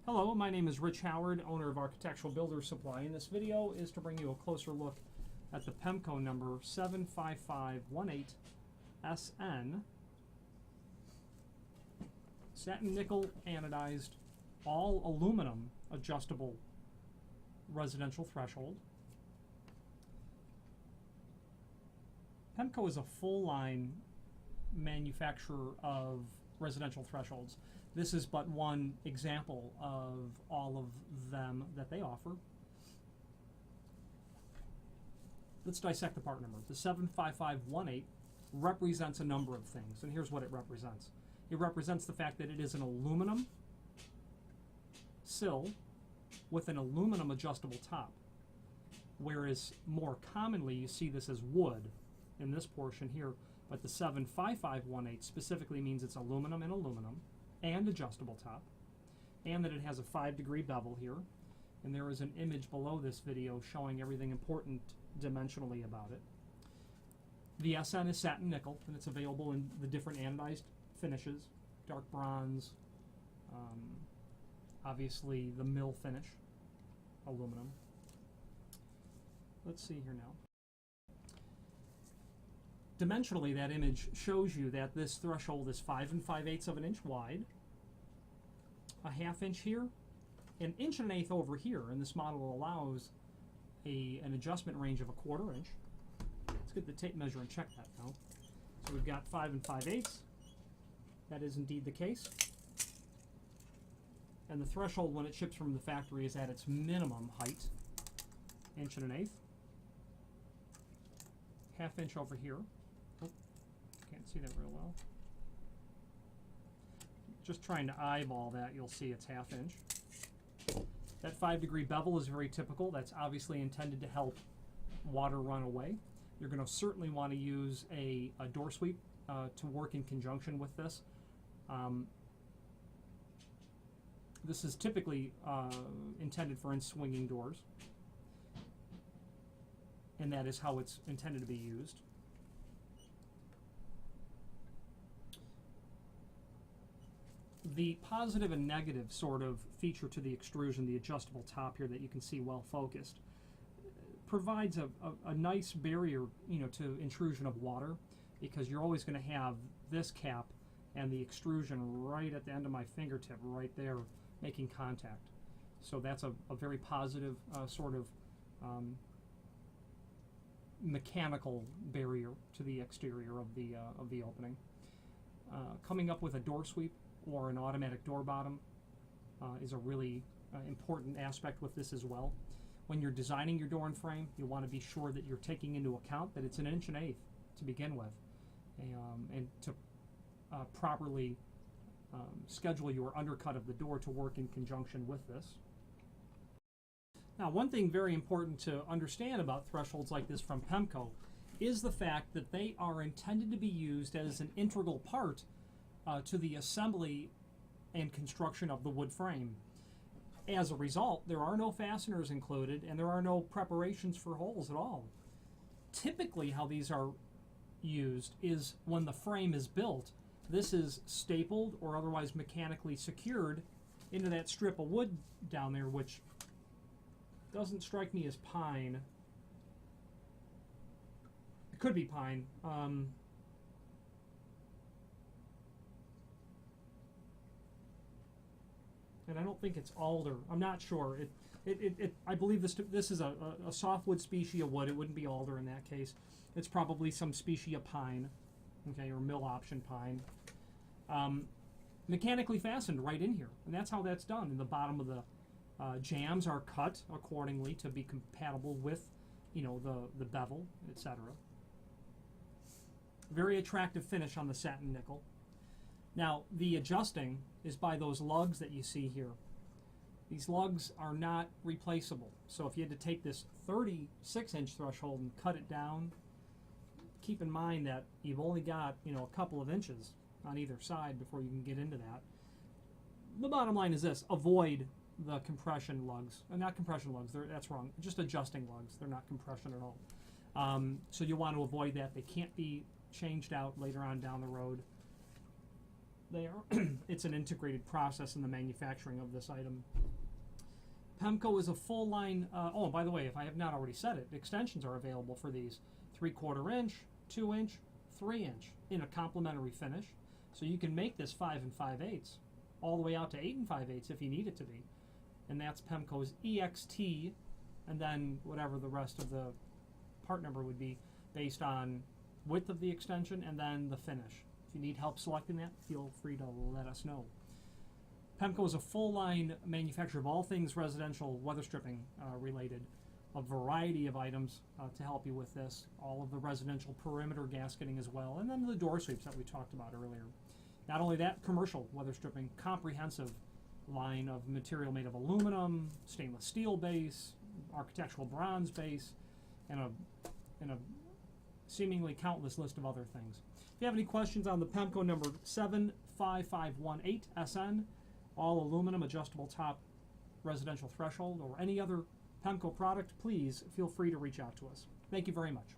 Hello, my name is Rich Howard, owner of Architectural Builders Supply, and this video is to bring you a closer look at the Pemko number 75518SN satin nickel anodized all aluminum adjustable residential threshold. Pemko is a full line manufacturer of residential thresholds. This is but one example of all of them that they offer. Let's dissect the part number. The 75518 represents a number of things, and here's what it represents. It represents the fact that it is an aluminum sill with an aluminum adjustable top, whereas more commonly you see this as wood in this portion here, but the 75518 specifically means it's aluminum and adjustable top, and that it has a 5-degree bevel here, and there is an image below this video showing everything important dimensionally about it. The SN is satin nickel, and it's available in the different anodized finishes, dark bronze, obviously the mill finish, aluminum. Let's see here now. Dimensionally, that image shows you that this threshold is 5 5/8 of an inch wide, a 1/2 inch here, an 1 1/8 over here, and this model allows an adjustment range of a 1/4 inch. Let's get the tape measure and check that now. So we've got 5 5/8. That is indeed the case. And the threshold when it ships from the factory is at its minimum height, 1 1/8. 1/2 inch over here. Can't see that real well. Just trying to eyeball that, you'll see it's 1/2 inch. That 5-degree bevel is very typical. That's obviously intended to help water run away. You're going to certainly want to use a door sweep to work in conjunction with this. This is typically intended for in-swinging doors, and that is how it's intended to be used. The positive and negative sort of feature to the extrusion, the adjustable top here that you can see well focused, provides a nice barrier, to intrusion of water, because you're always going to have this cap and the extrusion right at the end of my fingertip, right there, making contact. So that's a very positive sort of mechanical barrier to the exterior of the opening. Coming up with a door sweep or an automatic door bottom is a really important aspect with this as well. When you're designing your door and frame, you want to be sure that you're taking into account that it's an 1 1/8 to begin with, and to properly schedule your undercut of the door to work in conjunction with this. Now, one thing very important to understand about thresholds like this from Pemko is the fact that they are intended to be used as an integral part to the assembly and construction of the wood frame. As a result, there are no fasteners included, and there are no preparations for holes at all. Typically, how these are used is when the frame is built, this is stapled or otherwise mechanically secured into that strip of wood down there, which doesn't strike me as pine. It could be pine. And I don't think it's alder. I'm not sure. I believe this is a softwood species of wood. It wouldn't be alder in that case. It's probably some species of pine, okay, or mill option pine. Mechanically fastened right in here, and that's how that's done. And the bottom of the jambs are cut accordingly to be compatible with, the bevel, etc. Very attractive finish on the satin nickel. Now, the adjusting is by those lugs that you see here. These lugs are not replaceable. So if you had to take this 36-inch threshold and cut it down, keep in mind that you've only got, a couple of inches on either side before you can get into that. The bottom line is this: avoid the compression lugs. Not compression lugs, that's wrong. Just adjusting lugs. They're not compression at all. So you want to avoid that. They can't be changed out later on down the road. there. It's an integrated process in the manufacturing of this item. Pemko is a full line, oh, by the way, if I have not already said it, extensions are available for these 3/4 inch, 2 inch, 3 inch in a complementary finish. So you can make this 5 5/8 all the way out to 8 5/8 if you need it to be. And that's Pemko's EXT, and then whatever the rest of the part number would be based on width of the extension and then the finish. If you need help selecting that, feel free to let us know. Pemko is a full-line manufacturer of all things residential weather stripping related, a variety of items to help you with this, all of the residential perimeter gasketing as well, and then the door sweeps that we talked about earlier. Not only that, commercial weather stripping, comprehensive line of material made of aluminum, stainless steel base, architectural bronze base, and a seemingly countless list of other things. If you have any questions on the Pemko number 75518 SN, all aluminum adjustable top residential threshold, or any other Pemko product, please feel free to reach out to us. Thank you very much.